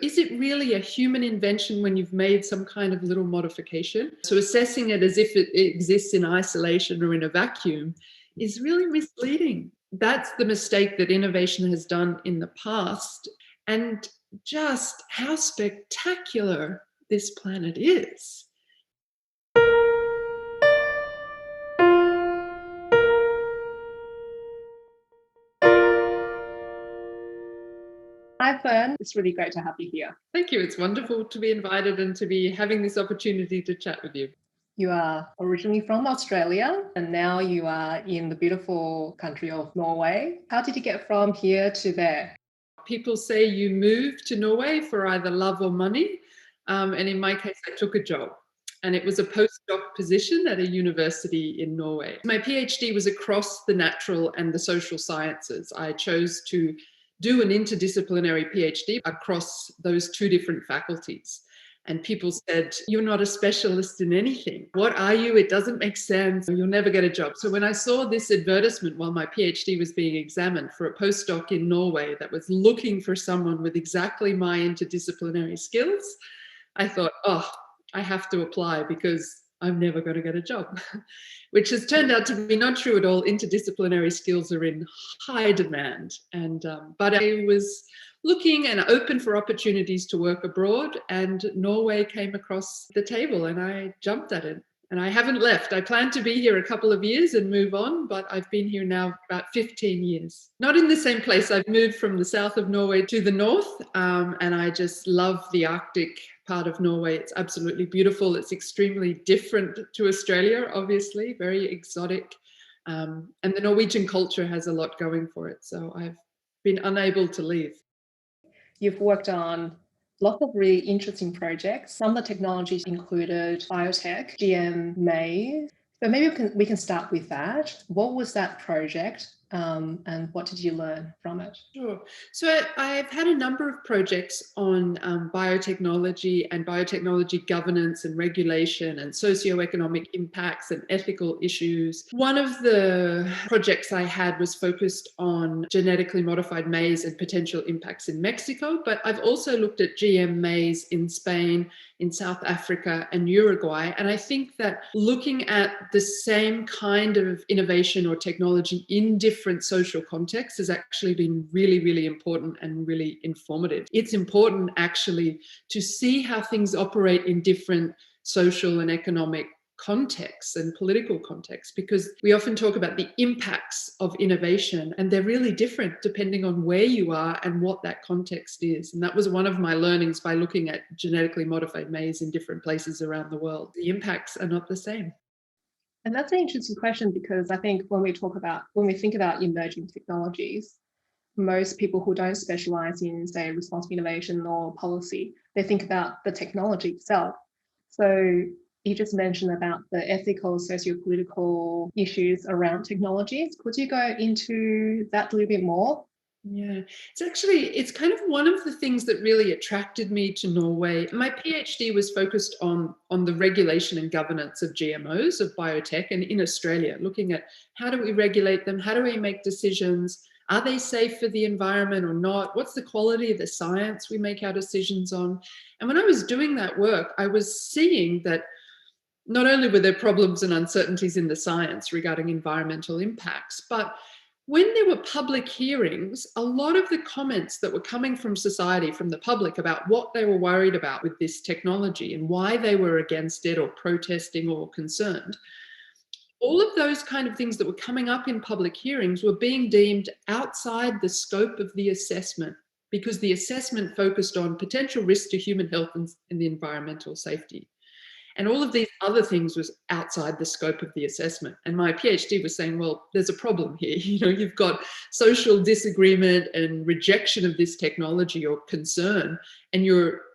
Is it really a human invention when you've made some kind of little modification? So assessing it as if it exists in isolation or in a vacuum is really misleading. That's the mistake that innovation has done in the past. And just how spectacular this planet is. Hi, Fern. It's really great to have you here. Thank you. It's wonderful to be invited and to be having this opportunity to chat with you. You are originally from Australia and now you are in the beautiful country of Norway. How did you get from here to there? People say you move to Norway for either love or money. And in my case, I took a job. And it was a postdoc position at a university in Norway. My PhD was across the natural and the social sciences. I chose to do an interdisciplinary PhD across those two different faculties. And people said, "You're not a specialist in anything. What are you? It doesn't make sense. You'll never get a job." So when I saw this advertisement while my PhD was being examined for a postdoc in Norway that was looking for someone with exactly my interdisciplinary skills, I thought, oh, I have to apply because I'm never going to get a job, which has turned out to be not true at all. Interdisciplinary skills are in high demand. But I was looking and open for opportunities to work abroad, and Norway came across the table and I jumped at it. And I haven't left. I plan to be here a couple of years and move on, but I've been here now about 15 years. Not in the same place. I've moved from the south of Norway to the north, and I just love the Arctic part of Norway. It's absolutely beautiful. It's extremely different to Australia, obviously, very exotic. And the Norwegian culture has a lot going for it. So I've been unable to leave. You've worked on lots of really interesting projects. Some of the technologies included biotech, GM maize. So maybe we can start with that. What was that project and what did you learn from it? Sure. So I've had a number of projects on biotechnology and biotechnology governance and regulation and socioeconomic impacts and ethical issues. One of the projects I had was focused on genetically modified maize and potential impacts in Mexico, but I've also looked at GM maize in Spain, in South Africa and Uruguay. And I think that looking at the same kind of innovation or technology in different social contexts has actually been really, really important and really informative. It's important actually to see how things operate in different social and economic contexts and political contexts, because we often talk about the impacts of innovation and they're really different depending on where you are and what that context is. And that was one of my learnings by looking at genetically modified maize in different places around the world. The impacts are not the same. And that's an interesting question because I think when we think about emerging technologies, most people who don't specialize in, say, responsible innovation or policy, they think about the technology itself. So you just mentioned about the ethical, socio-political issues around technologies. Could you go into that a little bit more? Yeah, it's kind of one of the things that really attracted me to Norway. My PhD was focused on the regulation and governance of GMOs, of biotech, and in Australia, looking at how do we regulate them? How do we make decisions? Are they safe for the environment or not? What's the quality of the science we make our decisions on? And when I was doing that work, I was seeing that not only were there problems and uncertainties in the science regarding environmental impacts, but when there were public hearings, a lot of the comments that were coming from society, from the public, about what they were worried about with this technology and why they were against it or protesting or concerned, all of those kind of things that were coming up in public hearings were being deemed outside the scope of the assessment, because the assessment focused on potential risk to human health and the environmental safety. And all of these other things was outside the scope of the assessment. And my PhD was saying, well, there's a problem here. You've got social disagreement and rejection of this technology or concern, and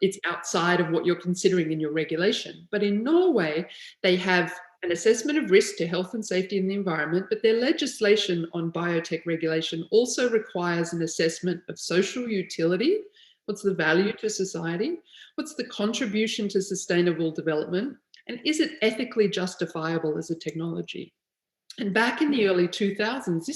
it's outside of what you're considering in your regulation. But in Norway, they have an assessment of risk to health and safety in the environment, but their legislation on biotech regulation also requires an assessment of social utility. What's the value to society? What's the contribution to sustainable development? And is it ethically justifiable as a technology? And back in the early 2000s,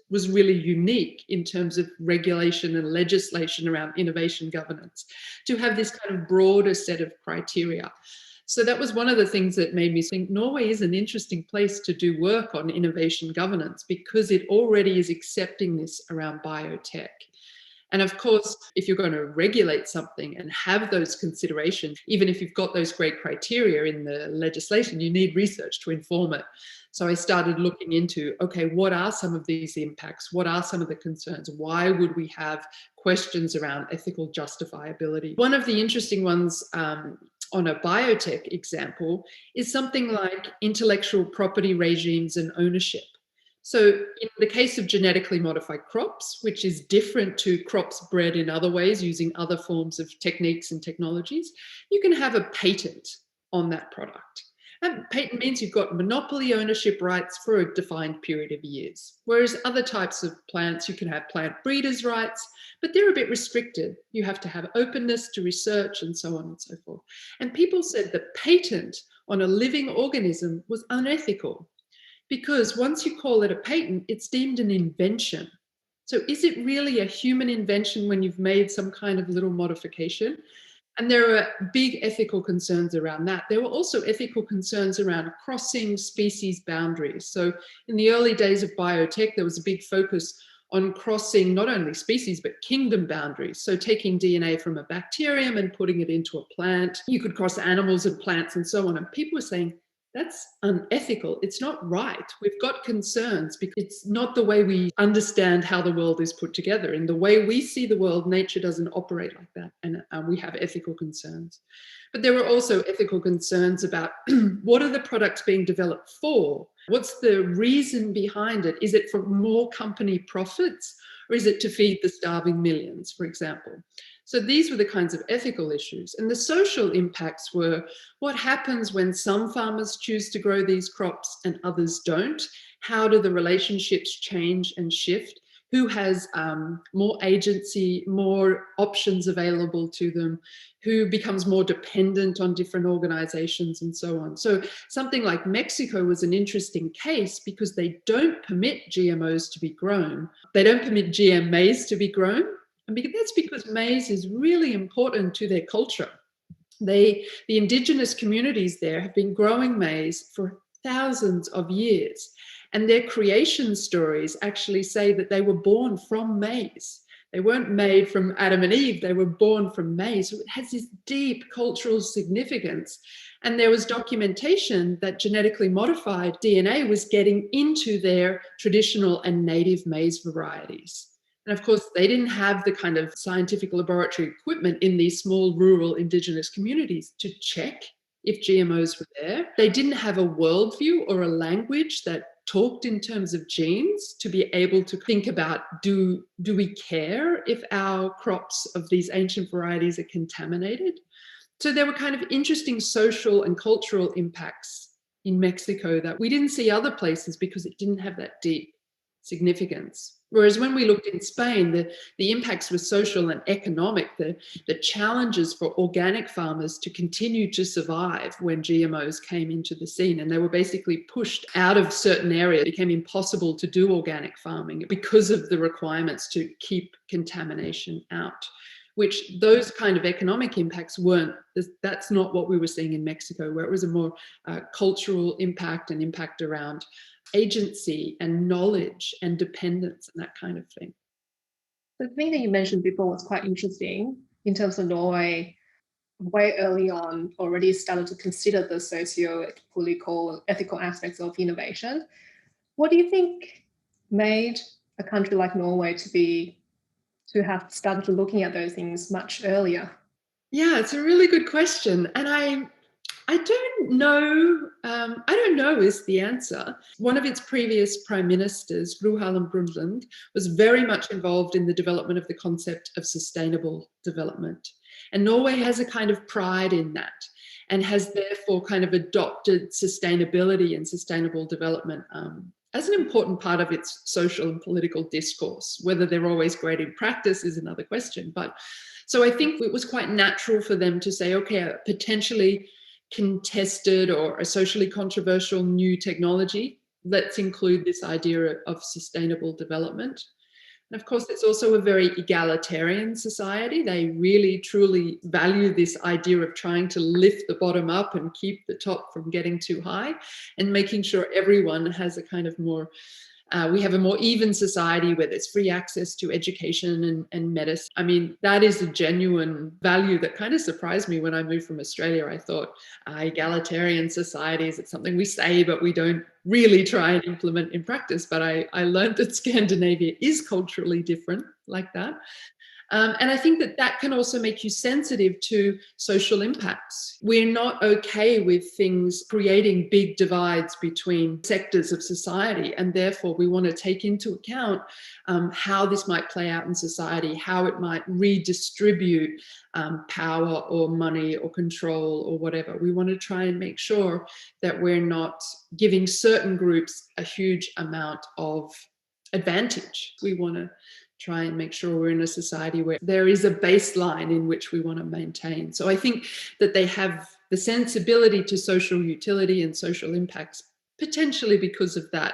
was really unique in terms of regulation and legislation around innovation governance, to have this kind of broader set of criteria. So that was one of the things that made me think Norway is an interesting place to do work on innovation governance, because it already is accepting this around biotech. And of course, if you're going to regulate something and have those considerations, even if you've got those great criteria in the legislation, you need research to inform it. So I started looking into, okay, what are some of these impacts? What are some of the concerns? Why would we have questions around ethical justifiability? One of the interesting ones on a biotech example is something like intellectual property regimes and ownership. So in the case of genetically modified crops, which is different to crops bred in other ways using other forms of techniques and technologies, you can have a patent on that product. And patent means you've got monopoly ownership rights for a defined period of years. Whereas other types of plants, you can have plant breeders' rights, but they're a bit restricted. You have to have openness to research and so on and so forth. And people said the patent on a living organism was unethical, because once you call it a patent, it's deemed an invention. So is it really a human invention when you've made some kind of little modification? And there are big ethical concerns around that. There were also ethical concerns around crossing species boundaries. So in the early days of biotech, there was a big focus on crossing not only species, but kingdom boundaries. So taking DNA from a bacterium and putting it into a plant. You could cross animals and plants and so on. And people were saying, that's unethical. It's not right. We've got concerns because it's not the way we understand how the world is put together. In the way we see the world, nature doesn't operate like that. And we have ethical concerns. But there were also ethical concerns about what are the products being developed for? What's the reason behind it? Is it for more company profits, or is it to feed the starving millions, for example? So these were the kinds of ethical issues. And the social impacts were, what happens when some farmers choose to grow these crops and others don't? How do the relationships change and shift? Who has more agency, more options available to them? Who becomes more dependent on different organizations and so on? So something like Mexico was an interesting case because they don't permit GMOs to be grown. They don't permit GM maize to be grown. And that's because maize is really important to their culture. The indigenous communities there have been growing maize for thousands of years. And their creation stories actually say that they were born from maize. They weren't made from Adam and Eve, they were born from maize. So it has this deep cultural significance. And there was documentation that genetically modified DNA was getting into their traditional and native maize varieties. And of course, they didn't have the kind of scientific laboratory equipment in these small rural indigenous communities to check if GMOs were there. They didn't have a worldview or a language that talked in terms of genes to be able to think about, do we care if our crops of these ancient varieties are contaminated? So there were kind of interesting social and cultural impacts in Mexico that we didn't see other places because it didn't have that deep significance. Whereas when we looked in Spain, the impacts were social and economic, the challenges for organic farmers to continue to survive when GMOs came into the scene. And they were basically pushed out of certain areas. It became impossible to do organic farming because of the requirements to keep contamination out, which those kind of economic impacts weren't, that's not what we were seeing in Mexico, where it was a more cultural impact and impact around agency and knowledge and dependence and that kind of thing. The thing that you mentioned before was quite interesting in terms of Norway. Way early on, already started to consider the socio-political, ethical aspects of innovation. What do you think made a country like Norway to have started looking at those things much earlier? Yeah, it's a really good question, and I don't know. I don't know is the answer. One of its previous prime ministers, Gro Harlem Brundtland, was very much involved in the development of the concept of sustainable development. And Norway has a kind of pride in that and has therefore kind of adopted sustainability and sustainable development as an important part of its social and political discourse. Whether they're always great in practice is another question. But so I think it was quite natural for them to say, okay, potentially contested or a socially controversial new technology let's include this idea of sustainable development. And of course, it's also a very egalitarian society. They really, truly value this idea of trying to lift the bottom up and keep the top from getting too high, and making sure everyone has a kind of more we have a more even society where there's free access to education and medicine. I mean, that is a genuine value that kind of surprised me when I moved from Australia. I thought egalitarian societies, it's something we say, but we don't really try and implement in practice. But I learned that Scandinavia is culturally different like that. And I think that that can also make you sensitive to social impacts. We're not okay with things creating big divides between sectors of society, and therefore we want to take into account how this might play out in society, how it might redistribute power or money or control or whatever. We want to try and make sure that we're not giving certain groups a huge amount of advantage. We want to try and make sure we're in a society where there is a baseline in which we want to maintain. So I think that they have the sensibility to social utility and social impacts, potentially because of that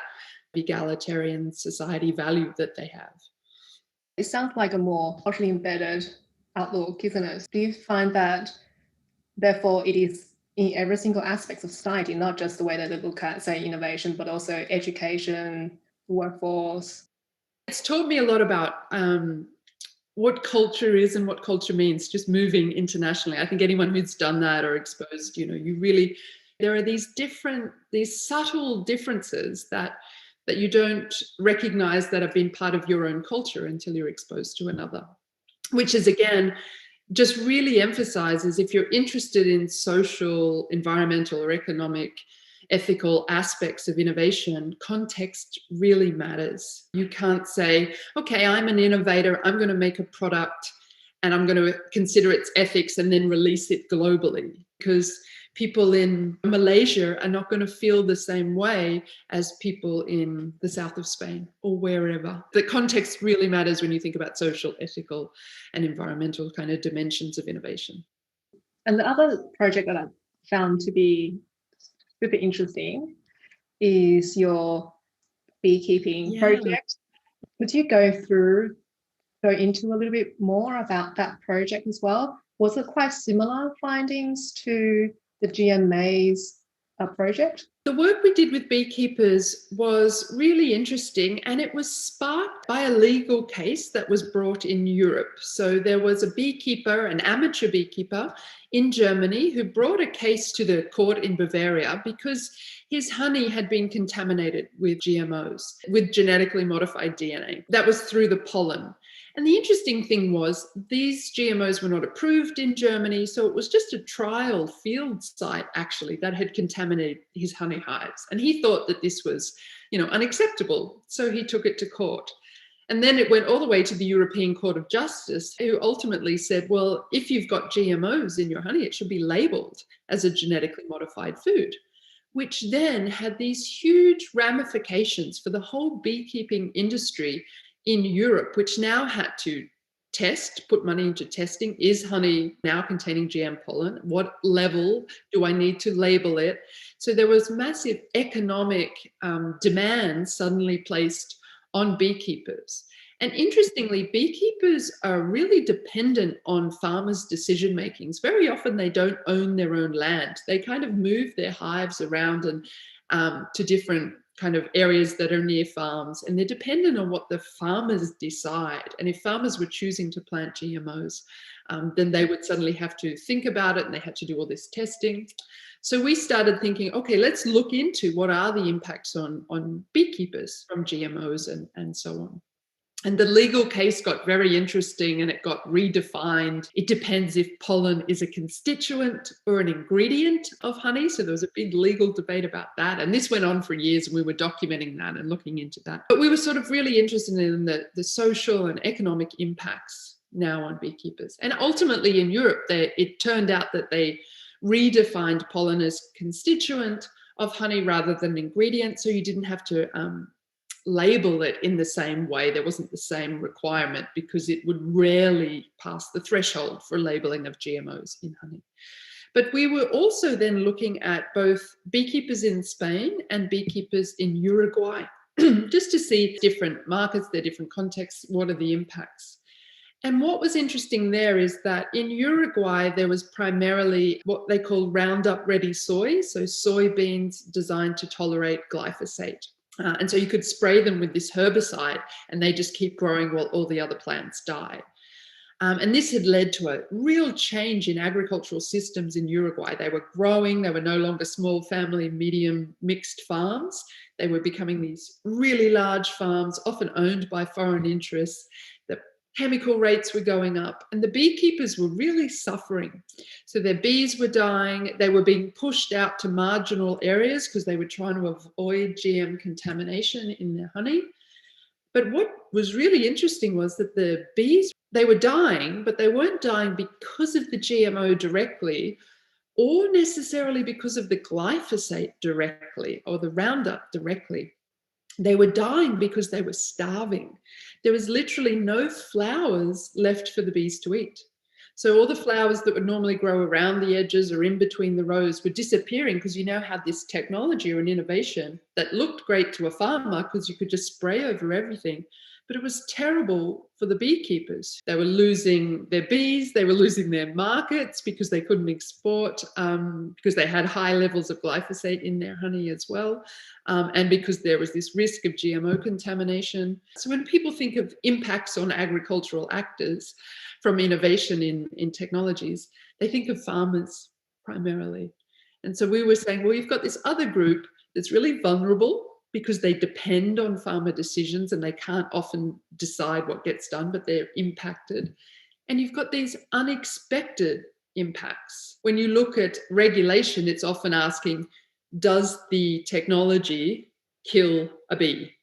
egalitarian society value that they have. It sounds like a more culturally embedded outlook, isn't it? Do you find that, therefore, it is in every single aspect of society, not just the way that they look at, say, innovation, but also education, workforce? It's taught me a lot about what culture is and what culture means, just moving internationally. I think anyone who's done that or exposed, you really, there are these subtle differences that you don't recognize that have been part of your own culture until you're exposed to another, which is, again, just really emphasizes, if you're interested in social, environmental, or economic, ethical aspects of innovation, context really matters. You can't say, okay, I'm an innovator, I'm going to make a product and I'm going to consider its ethics and then release it globally, because people in Malaysia are not going to feel the same way as people in the south of Spain or wherever. The context really matters when you think about social, ethical, and environmental kind of dimensions of innovation. And the other project that I found to be super interesting is your beekeeping project. Could you go into a little bit more about that project as well? Was it quite similar findings to the GM Maize project? The work we did with beekeepers was really interesting, and it was sparked by a legal case that was brought in Europe. So there was a beekeeper, an amateur beekeeper in Germany, who brought a case to the court in Bavaria because his honey had been contaminated with GMOs, with genetically modified DNA. That was through the pollen. And the interesting thing was, these GMOs were not approved in Germany, so it was just a trial field site, actually, that had contaminated his honey hives. And he thought that this was, unacceptable, so he took it to court. And then it went all the way to the European Court of Justice, who ultimately said, well, if you've got GMOs in your honey, it should be labeled as a genetically modified food, which then had these huge ramifications for the whole beekeeping industry in Europe, which now had to put money into testing. Is honey now containing GM pollen? What level do I need to label it? So there was massive economic demand suddenly placed on beekeepers. And interestingly, beekeepers are really dependent on farmers' decision makings. Very often they don't own their own land. They kind of move their hives around and to different kind of areas that are near farms, and they're dependent on what the farmers decide. And if farmers were choosing to plant GMOs, then they would suddenly have to think about it, and they had to do all this testing. So we started thinking, okay, let's look into what are the impacts on beekeepers from GMOs and so on. And the legal case got very interesting, and it got redefined. It depends if pollen is a constituent or an ingredient of honey. So there was a big legal debate about that. And this went on for years, and we were documenting that and looking into that. But we were sort of really interested in the social and economic impacts now on beekeepers. And ultimately in Europe, it turned out that they redefined pollen as constituent of honey rather than ingredient. So you didn't have to label it in the same way. There wasn't the same requirement because it would rarely pass the threshold for labeling of GMOs in honey. But we were also then looking at both beekeepers in Spain and beekeepers in Uruguay, just to see different markets, their different contexts, what are the impacts. And what was interesting there is that in Uruguay, there was primarily what they call Roundup Ready soy, so soybeans designed to tolerate glyphosate. And so you could spray them with this herbicide and they just keep growing while all the other plants die. And this had led to a real change in agricultural systems in Uruguay. They were growing, they were no longer small family, medium mixed farms. They were becoming these really large farms, often owned by foreign interests. The chemical rates were going up and the beekeepers were really suffering. So their bees were dying, they were being pushed out to marginal areas because they were trying to avoid GM contamination in their honey. But what was really interesting was that the bees, they were dying, but they weren't dying because of the GMO directly or necessarily because of the glyphosate directly or the Roundup directly. They were dying because they were starving. There was literally no flowers left for the bees to eat. So all the flowers that would normally grow around the edges or in between the rows were disappearing because you now had this technology or an innovation that looked great to a farmer because you could just spray over everything. But it was terrible for the beekeepers. They were losing their bees, they were losing their markets because they couldn't export, because they had high levels of glyphosate in their honey as well, and because there was this risk of GMO contamination. So when people think of impacts on agricultural actors from innovation in technologies, they think of farmers primarily. And so we were saying, well, you've got this other group that's really vulnerable because they depend on farmer decisions and they can't often decide what gets done, but they're impacted. And you've got these unexpected impacts. When you look at regulation, it's often asking, does the technology kill a bee,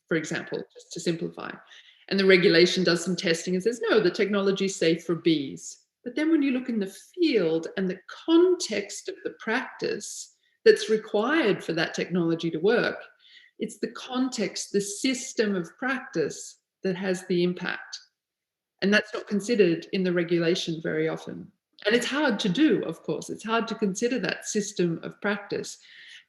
for example, just to simplify? And the regulation does some testing and says, no, the technology is safe for bees. But then when you look in the field and the context of the practice that's required for that technology to work, it's the context, the system of practice that has the impact. And that's not considered in the regulation very often. And it's hard to do, of course. It's hard to consider that system of practice.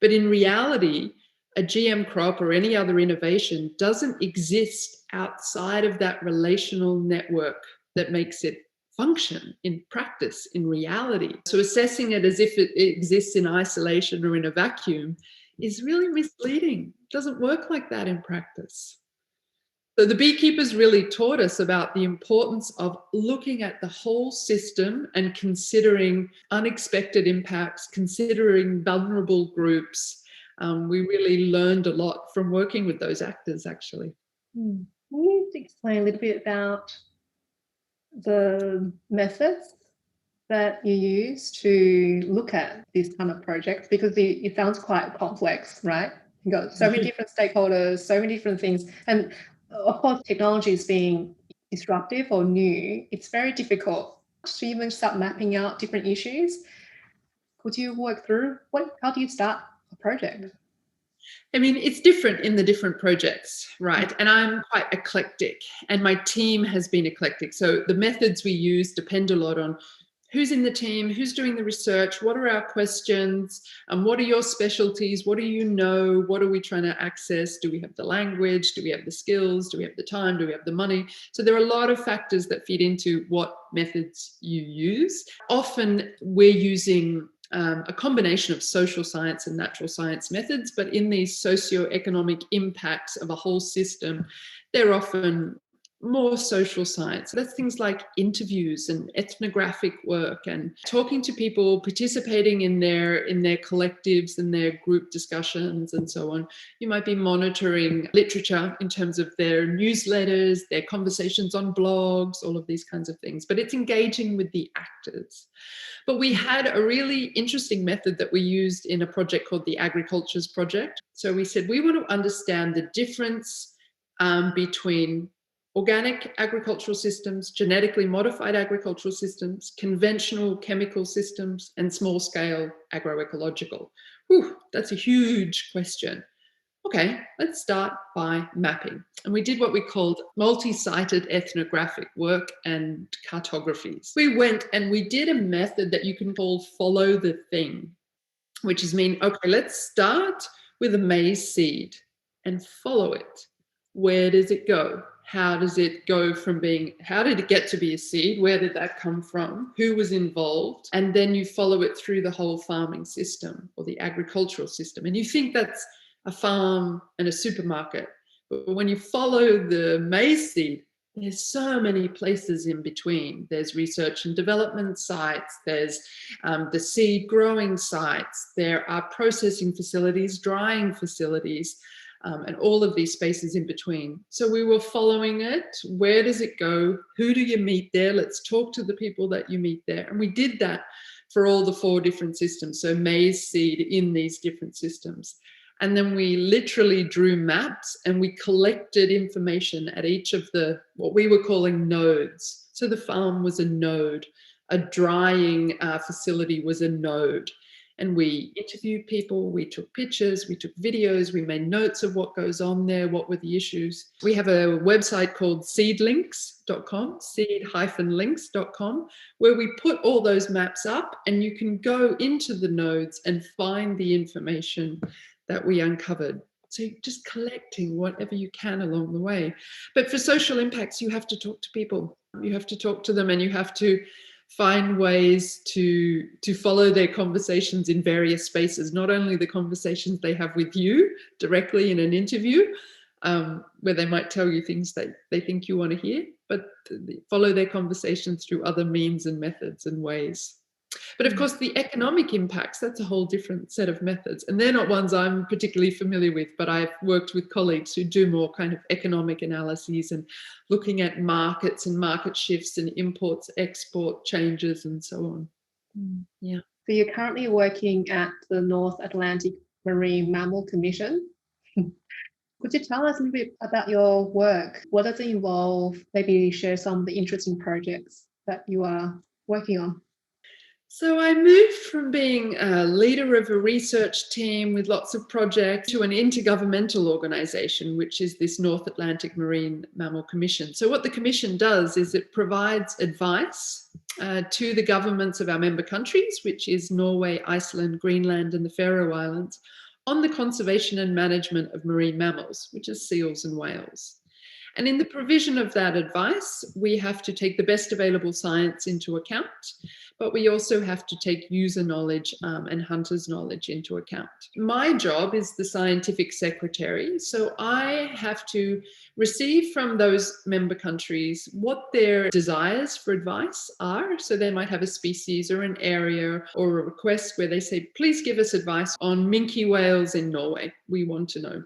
But in reality, a GM crop or any other innovation doesn't exist outside of that relational network that makes it function in practice, in reality. So assessing it as if it exists in isolation or in a vacuum is really misleading. It doesn't work like that in practice. So the beekeepers really taught us about the importance of looking at the whole system and considering unexpected impacts, considering vulnerable groups. We really learned a lot from working with those actors, actually. Can you explain a little bit about the methods that you use to look at these kind of projects? Because it sounds quite complex, right? You've got so many different stakeholders, so many different things. And of course, technology is being disruptive or new. It's very difficult to even start mapping out different issues. Could you work through how do you start a project? I mean, it's different in the different projects, right? And I'm quite eclectic, and my team has been eclectic. So the methods we use depend a lot on who's in the team, who's doing the research, what are our questions, what are your specialties, what do you know, what are we trying to access, do we have the language, do we have the skills, do we have the time, do we have the money? So there are a lot of factors that feed into what methods you use. Often we're using a combination of social science and natural science methods, but in these socioeconomic impacts of a whole system, they're often more social science. That's things like interviews and ethnographic work and talking to people, participating in their collectives and their group discussions and so on. You might be monitoring literature in terms of their newsletters, their conversations on blogs, all of these kinds of things. But it's engaging with the actors. But we had a really interesting method that we used in a project called the Agricultures Project. So we said we want to understand the difference between organic agricultural systems, genetically modified agricultural systems, conventional chemical systems, and small-scale agroecological. Whew, that's a huge question. Okay, let's start by mapping. And we did what we called multi-sited ethnographic work and cartographies. We went and we did a method that you can call follow the thing, which is mean, okay, let's start with a maize seed and follow it. Where does it go? How does it go from being, how did it get to be a seed? Where did that come from? Who was involved? And then you follow it through the whole farming system or the agricultural system. And you think that's a farm and a supermarket. But when you follow the maize seed, there's so many places in between. There's research and development sites, there's the seed growing sites, there are processing facilities, drying facilities, and all of these spaces in between. So we were following it. Where does it go? Who do you meet there? Let's talk to the people that you meet there. And we did that for all the 4 different systems. So maize seed in these different systems. And then we literally drew maps and we collected information at each of the, what we were calling nodes. So the farm was a node, a drying facility was a node. And we interviewed people, we took pictures, we took videos, we made notes of what goes on there, what were the issues. We have a website called seedlinks.com, seed-links.com, where we put all those maps up and you can go into the nodes and find the information that we uncovered. So just collecting whatever you can along the way. But for social impacts, you have to talk to people. You have to talk to them and you have to find ways to follow their conversations in various spaces, not only the conversations they have with you directly in an interview, where they might tell you things that they think you want to hear, but follow their conversations through other means and methods and ways. But of course, the economic impacts, that's a whole different set of methods. And they're not ones I'm particularly familiar with, but I've worked with colleagues who do more kind of economic analyses and looking at markets and market shifts and imports, export changes and so on. Yeah. So you're currently working at the North Atlantic Marine Mammal Commission. Could you tell us a little bit about your work? What does it involve? Maybe share some of the interesting projects that you are working on. So I moved from being a leader of a research team with lots of projects to an intergovernmental organisation, which is this North Atlantic Marine Mammal Commission. So what the Commission does is it provides advice to the governments of our member countries, which is Norway, Iceland, Greenland and the Faroe Islands, on the conservation and management of marine mammals, which is seals and whales. And in the provision of that advice, we have to take the best available science into account, but we also have to take user knowledge and hunters' knowledge into account. My job is the scientific secretary, so I have to receive from those member countries what their desires for advice are. So they might have a species or an area or a request where they say, please give us advice on minke whales in Norway. We want to know.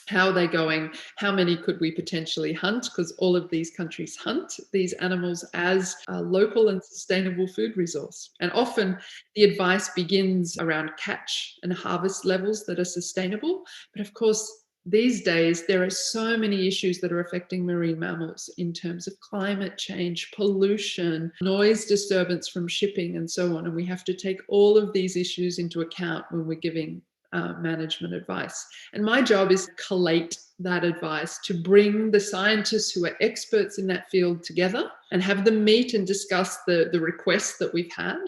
How are they going? How many could we potentially hunt? Because all of these countries hunt these animals as a local and sustainable food resource. And often the advice begins around catch and harvest levels that are sustainable. But of course, these days, there are so many issues that are affecting marine mammals in terms of climate change, pollution, noise disturbance from shipping, and so on. And we have to take all of these issues into account when we're giving management advice. And my job is to collate that advice, to bring the scientists who are experts in that field together and have them meet and discuss the requests that we've had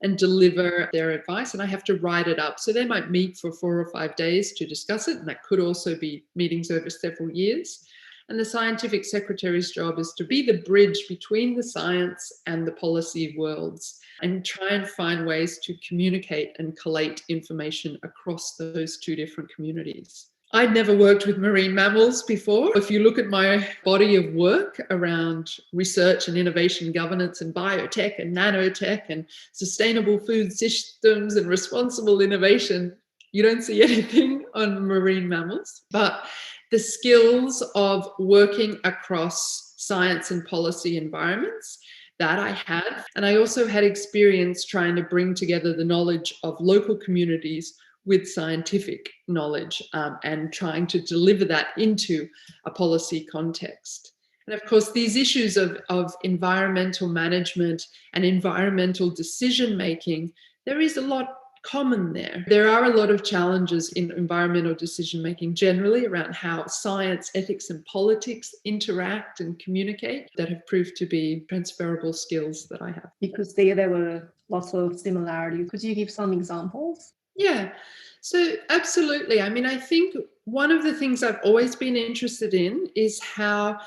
and deliver their advice. And I have to write it up. So they might meet for 4 or 5 days to discuss it. And that could also be meetings over several years. And the scientific secretary's job is to be the bridge between the science and the policy worlds and try and find ways to communicate and collate information across those 2 different communities. I'd never worked with marine mammals before. If you look at my body of work around research and innovation governance and biotech and nanotech and sustainable food systems and responsible innovation, you don't see anything on marine mammals. But the skills of working across science and policy environments that I had. And I also had experience trying to bring together the knowledge of local communities with scientific knowledge and trying to deliver that into a policy context. And of course, these issues of environmental management and environmental decision making, there is a lot common there. There are a lot of challenges in environmental decision making generally around how science, ethics, and politics interact and communicate that have proved to be transferable skills that I have. Because there were lots of similarities. Could you give some examples? Yeah, so absolutely. I mean, I think one of the things I've always been interested in is how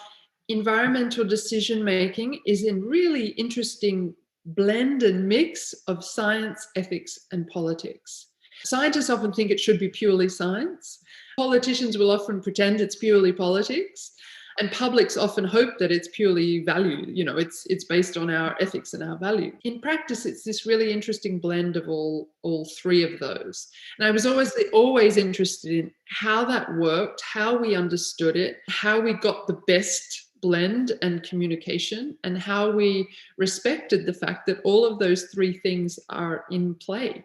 environmental decision making is in really interesting blend and mix of science, ethics, and politics. Scientists often think it should be purely science. Politicians will often pretend it's purely politics. And publics often hope that it's purely value, it's based on our ethics and our value. In practice, it's this really interesting blend of all three of those. And I was always interested in how that worked, how we understood it, how we got the best blend and communication, and how we respected the fact that all of those three things are in play.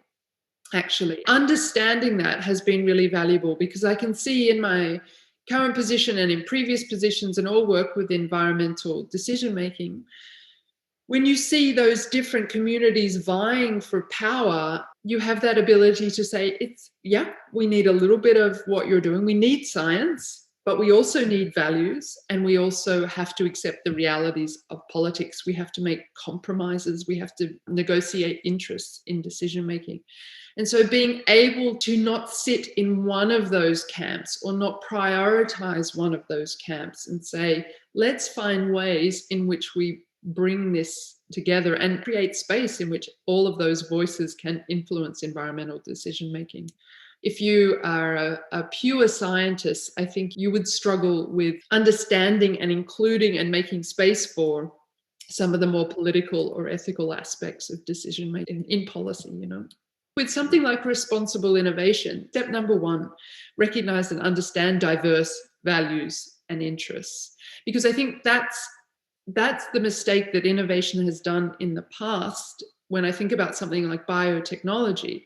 Actually, understanding that has been really valuable because I can see in my current position and in previous positions and all work with environmental decision making, when you see those different communities vying for power, you have that ability to say, we need a little bit of what you're doing. We need science, but we also need values, and we also have to accept the realities of politics. We have to make compromises. We have to negotiate interests in decision making. And so being able to not sit in one of those camps or not prioritize one of those camps and say, let's find ways in which we bring this together and create space in which all of those voices can influence environmental decision making. If you are a pure scientist, I think you would struggle with understanding and including and making space for some of the more political or ethical aspects of decision making in policy, With something like responsible innovation, step number one, recognize and understand diverse values and interests. Because I think that's the mistake that innovation has done in the past when I think about something like biotechnology,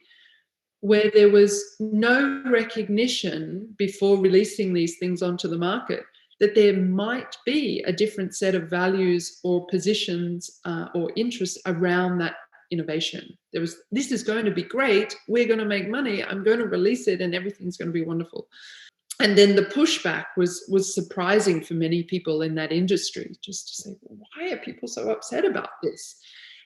where there was no recognition before releasing these things onto the market that there might be a different set of values or positions or interests around that innovation. This is going to be great, we're going to make money, I'm going to release it, and everything's going to be wonderful. And then the pushback was surprising for many people in that industry, just to say, why are people so upset about this?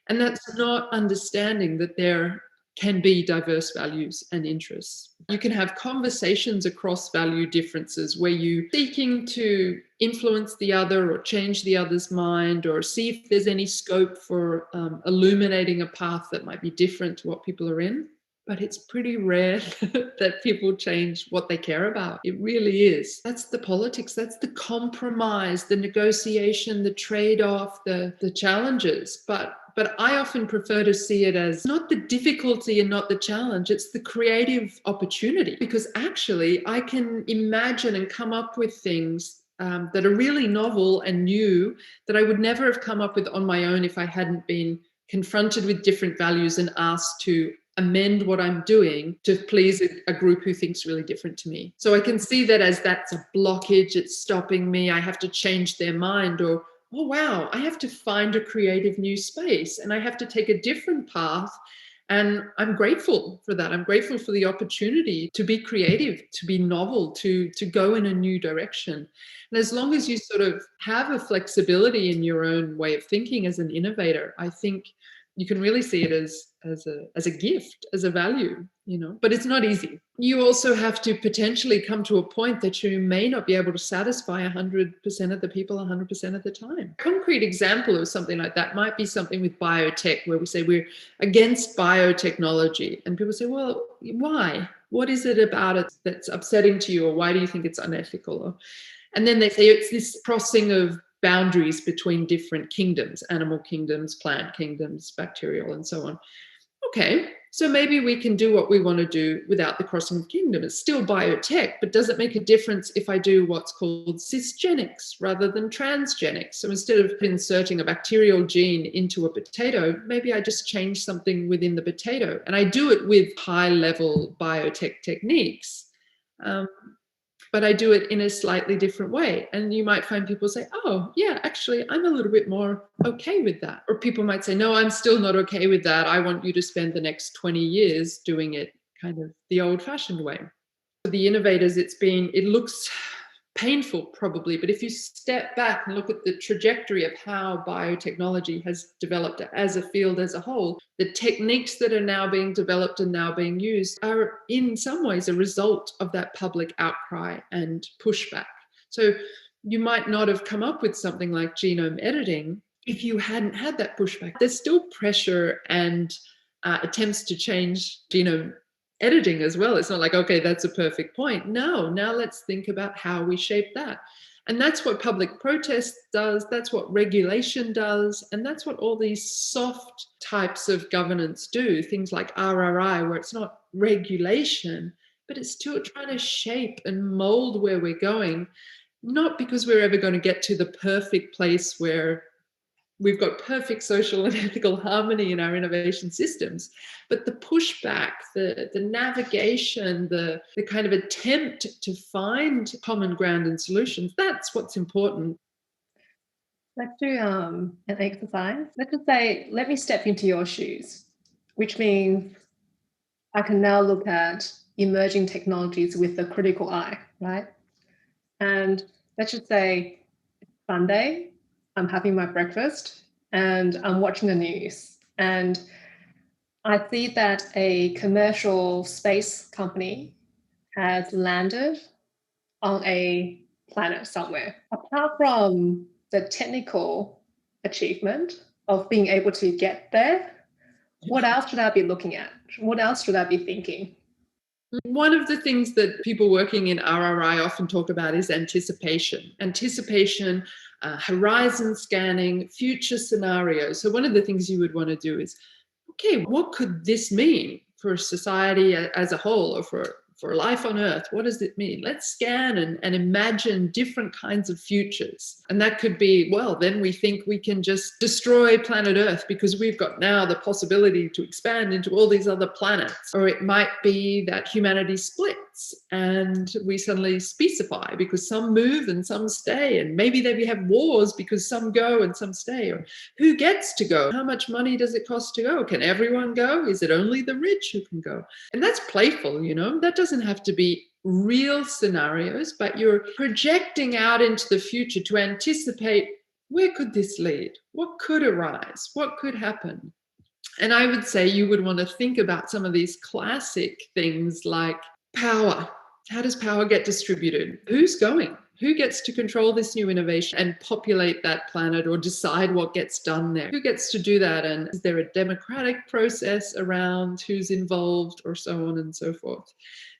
And that's not understanding that there can be diverse values and interests. You can have conversations across value differences where you're seeking to influence the other or change the other's mind or see if there's any scope for illuminating a path that might be different to what people are in. But it's pretty rare that people change what they care about. It really is. That's the politics. That's the compromise, the negotiation, the trade-off, the challenges. But I often prefer to see it as not the difficulty and not the challenge. It's the creative opportunity, because actually I can imagine and come up with things that are really novel and new that I would never have come up with on my own if I hadn't been confronted with different values and asked to amend what I'm doing to please a group who thinks really different to me. So I can see that as that's a blockage, it's stopping me, I have to change their mind, or, oh wow, I have to find a creative new space and I have to take a different path. And I'm grateful for that. I'm grateful for the opportunity to be creative, to be novel, to go in a new direction. And as long as you sort of have a flexibility in your own way of thinking as an innovator, I think you can really see it as a gift, as a value, but it's not easy. You also have to potentially come to a point that you may not be able to satisfy 100% of the people 100% of the time. A concrete example of something like that might be something with biotech, where we say we're against biotechnology. And people say, well, why? What is it about it that's upsetting to you? Or why do you think it's unethical? And then they say it's this crossing of boundaries between different kingdoms, animal kingdoms, plant kingdoms, bacterial, and so on. Okay, so maybe we can do what we want to do without the crossing of kingdom. It's still biotech, but does it make a difference if I do what's called cisgenics rather than transgenics? So instead of inserting a bacterial gene into a potato, maybe I just change something within the potato, and I do it with high-level biotech techniques. but I do it in a slightly different way. And you might find people say, oh, yeah, actually, I'm a little bit more okay with that. Or people might say, no, I'm still not okay with that. I want you to spend the next 20 years doing it kind of the old-fashioned way. For the innovators, it looks painful probably, but if you step back and look at the trajectory of how biotechnology has developed as a field as a whole, the techniques that are now being developed and now being used are in some ways a result of that public outcry and pushback. So you might not have come up with something like genome editing if you hadn't had that pushback. There's still pressure and attempts to change genome editing as well. It's not like, okay, that's a perfect point. No, now let's think about how we shape that. And that's what public protest does. That's what regulation does. And that's what all these soft types of governance do. Things like RRI, where it's not regulation, but it's still trying to shape and mold where we're going. Not because we're ever going to get to the perfect place where we've got perfect social and ethical harmony in our innovation systems, but the pushback, the navigation, the kind of attempt to find common ground and solutions, that's what's important. Let's do an exercise. Let's just say, let me step into your shoes, which means I can now look at emerging technologies with a critical eye, right? And let's just say it's Sunday, I'm having my breakfast and I'm watching the news, and I see that a commercial space company has landed on a planet somewhere. Apart from the technical achievement of being able to get there, what else should I be looking at? What else should I be thinking? One of the things that people working in RRI often talk about is anticipation. Anticipation, horizon scanning, future scenarios. So one of the things you would want to do is, okay, what could this mean for society as a whole, or for life on Earth? What does it mean? Let's scan and imagine different kinds of futures. And that could be, well, then we think we can just destroy planet Earth because we've got now the possibility to expand into all these other planets. Or it might be that humanity splits and we suddenly specify because some move and some stay. And maybe we have wars because some go and some stay. Or who gets to go? How much money does it cost to go? Can everyone go? Is it only the rich who can go? And that's playful, you know, that doesn't have to be real scenarios, but you're projecting out into the future to anticipate, where could this lead? What could arise? What could happen? And I would say you would want to think about some of these classic things like power. How does power get distributed? Who's going? Who gets to control this new innovation and populate that planet or decide what gets done there? Who gets to do that? And is there a democratic process around who's involved, or so on and so forth?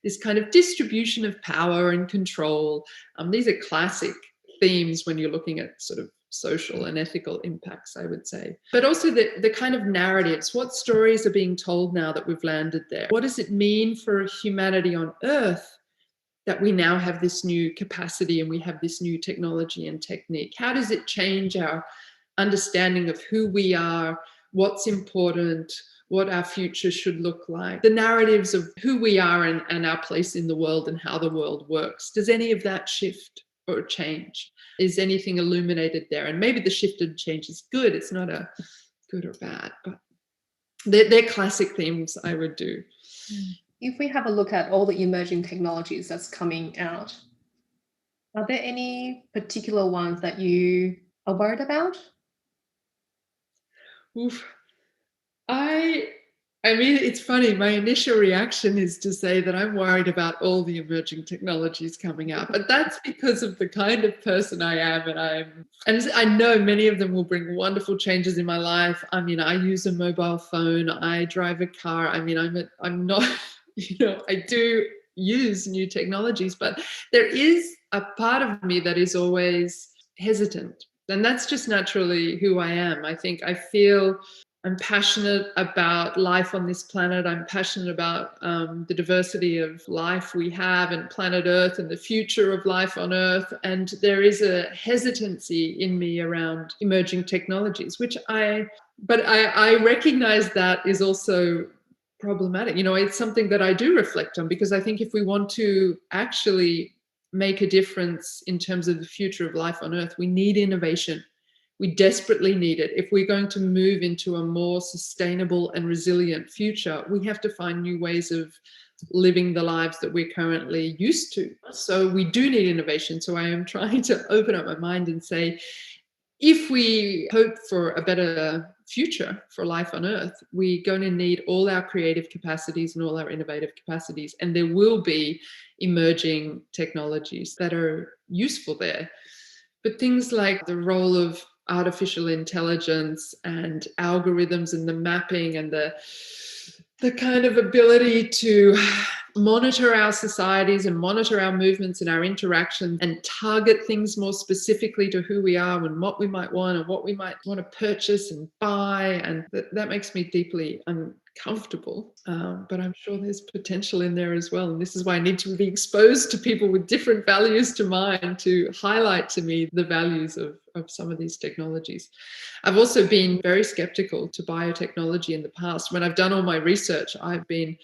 This kind of distribution of power and control. These are classic themes when you're looking at sort of social and ethical impacts, I would say. But also the kind of narratives. What stories are being told now that we've landed there? What does it mean for humanity on Earth that we now have this new capacity and we have this new technology and technique? How does it change our understanding of who we are, what's important, what our future should look like? The narratives of who we are and our place in the world and how the world works. Does any of that shift or change? Is anything illuminated there? And maybe the shift and change is good. It's not a good or bad, but they're classic themes I would do. If we have a look at all the emerging technologies that's coming out, are there any particular ones that you are worried about? Oof. I mean, it's funny. My initial reaction is to say that I'm worried about all the emerging technologies coming out, but that's because of the kind of person I am, and I know many of them will bring wonderful changes in my life. I mean, I use a mobile phone, I drive a car. I mean, I'm not, you know, I do use new technologies, but there is a part of me that is always hesitant, and that's just naturally who I am. I think I'm passionate about life on this planet. I'm passionate about the diversity of life we have and planet Earth and the future of life on Earth. And there is a hesitancy in me around emerging technologies, but I recognize that is also problematic. You know, it's something that I do reflect on, because I think if we want to actually make a difference in terms of the future of life on Earth, we need innovation. We desperately need it. If we're going to move into a more sustainable and resilient future, we have to find new ways of living the lives that we're currently used to. So we do need innovation. So I am trying to open up my mind and say, if we hope for a better future for life on Earth, we're going to need all our creative capacities and all our innovative capacities. And there will be emerging technologies that are useful there. But things like the role of artificial intelligence and algorithms and the mapping and the kind of ability to monitor our societies and monitor our movements and our interactions and target things more specifically to who we are and what we might want and what we might want to purchase and buy. And that makes me deeply uncomfortable. But I'm sure there's potential in there as well. And this is why I need to be exposed to people with different values to mine to highlight to me the values of some of these technologies. I've also been very skeptical to biotechnology in the past. When I've done all my research, I've been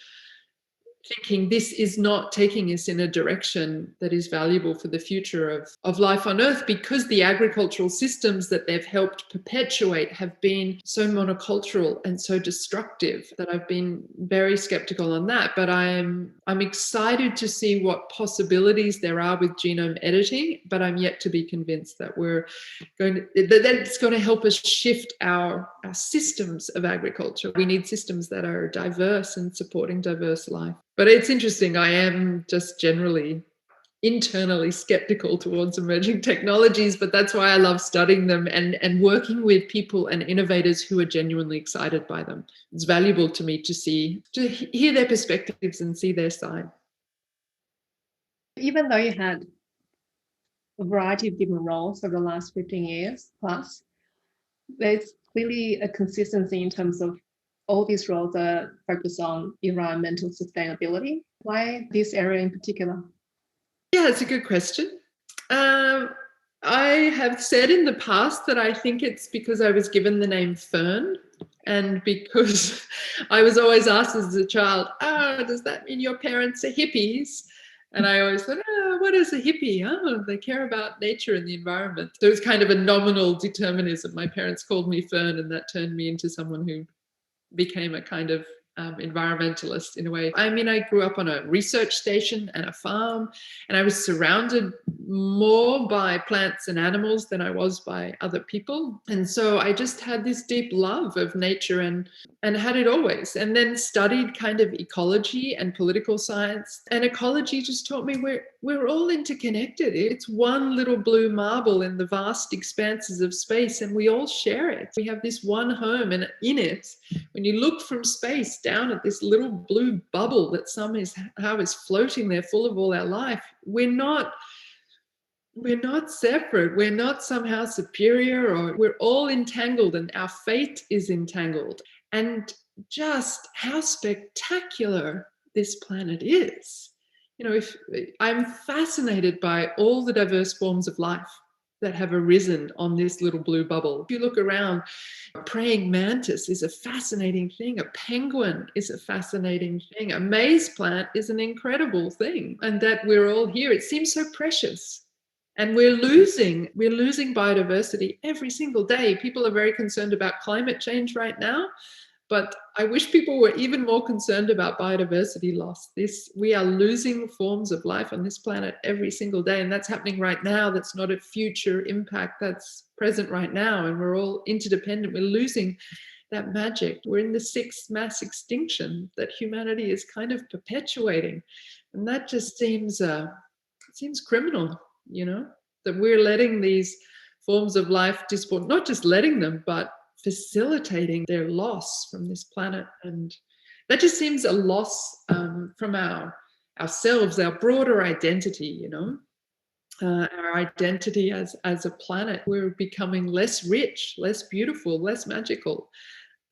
thinking this is not taking us in a direction that is valuable for the future of life on Earth, because the agricultural systems that they've helped perpetuate have been so monocultural and so destructive that I've been very skeptical on that. But I'm excited to see what possibilities there are with genome editing, but I'm yet to be convinced that it's going to help us shift our systems of agriculture. We need systems that are diverse and supporting diverse life. But it's interesting. I am just generally internally skeptical towards emerging technologies, but that's why I love studying them and working with people and innovators who are genuinely excited by them. It's valuable to me to hear their perspectives and see their side. Even though you had a variety of different roles over the last 15 years plus, there's clearly a consistency in terms of all these roles are focused on environmental sustainability. Why this area in particular? Yeah, it's a good question. I have said in the past that I think it's because I was given the name Fern, and because I was always asked as a child, does that mean your parents are hippies? And I always thought, what is a hippie? Oh, they care about nature and the environment. So it was kind of a nominal determinism. My parents called me Fern, and that turned me into someone who became a kind of environmentalist in a way. I mean, I grew up on a research station and a farm, and I was surrounded more by plants and animals than I was by other people. And so I just had this deep love of nature and had it always. And then studied kind of ecology and political science. And ecology just taught me we're all interconnected. It's one little blue marble in the vast expanses of space, and we all share it. We have this one home, and in it, when you look from space down at this little blue bubble that somehow is floating there full of all our life, we're not separate. We're not somehow superior, or we're all entangled, and our fate is entangled. And just how spectacular this planet is. If I'm fascinated by all the diverse forms of life that have arisen on this little blue bubble. If you look around, a praying mantis is a fascinating thing. A penguin is a fascinating thing. A maize plant is an incredible thing. And that we're all here, it seems so precious. And we're losing biodiversity every single day. People are very concerned about climate change right now, but I wish people were even more concerned about biodiversity loss. We are losing forms of life on this planet every single day, and that's happening right now. That's not a future impact, that's present right now, and we're all interdependent. We're losing that magic. We're in the sixth mass extinction that humanity is kind of perpetuating, and that just seems criminal, that we're letting these forms of life disappear, not just letting them, but facilitating their loss from this planet. And that just seems a loss from ourselves, our broader identity, our identity as a planet. We're becoming less rich, less beautiful, less magical.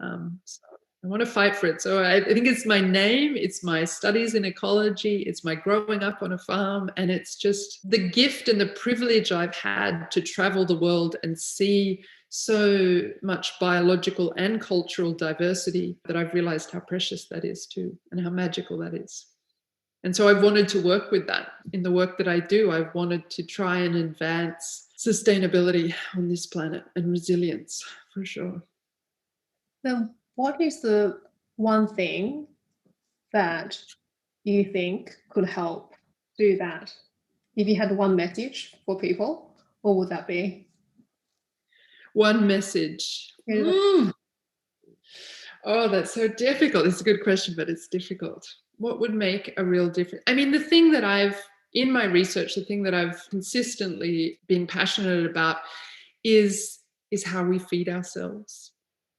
So I want to fight for it. So I think it's my name, it's my studies in ecology, it's my growing up on a farm, and it's just the gift and the privilege I've had to travel the world and see so much biological and cultural diversity that I've realized how precious that is too, and how magical that is. And so I've wanted to work with that in the work that I do. I've wanted to try and advance sustainability on this planet and resilience, for sure. Then what is the one thing that you think could help do that? If you had one message for people, what would that be? One message. Yeah. Oh, that's so difficult. It's a good question, but it's difficult. What would make a real difference? I mean, the thing that in my research, the thing that I've consistently been passionate about is how we feed ourselves.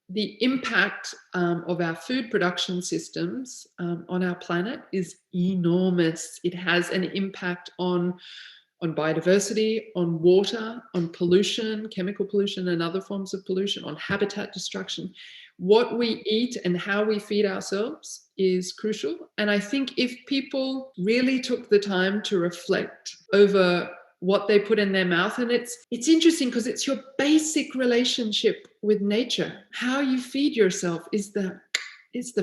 The impact of our food production systems on our planet is enormous. It has an impact on biodiversity, on water, on pollution, chemical pollution and other forms of pollution, on habitat destruction. What we eat and how we feed ourselves is crucial. And I think if people really took the time to reflect over what they put in their mouth, and it's interesting because it's your basic relationship with nature. How you feed yourself is the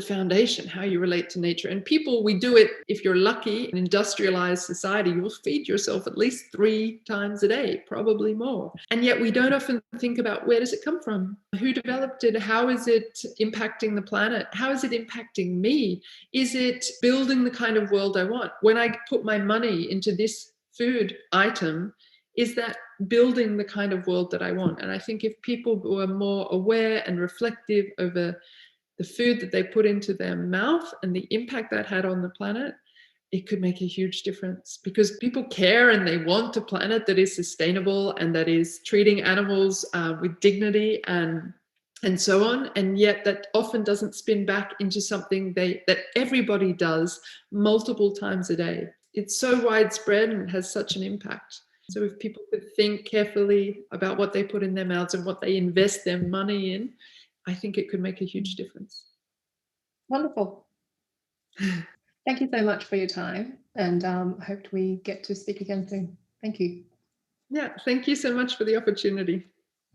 foundation, how you relate to nature. And people, we do it, if you're lucky, in industrialized society, you'll feed yourself at least 3 times a day, probably more. And yet we don't often think about, where does it come from? Who developed it? How is it impacting the planet? How is it impacting me? Is it building the kind of world I want? When I put my money into this food item, is that building the kind of world that I want? And I think if people were more aware and reflective over the food that they put into their mouth and the impact that had on the planet, it could make a huge difference, because people care and they want a planet that is sustainable and that is treating animals with dignity and so on. And yet that often doesn't spin back into something that everybody does multiple times a day. It's so widespread and has such an impact. So if people could think carefully about what they put in their mouths and what they invest their money in, I think it could make a huge difference. Wonderful. Thank you so much for your time, and I hope we get to speak again soon. Thank you. Yeah, thank you so much for the opportunity.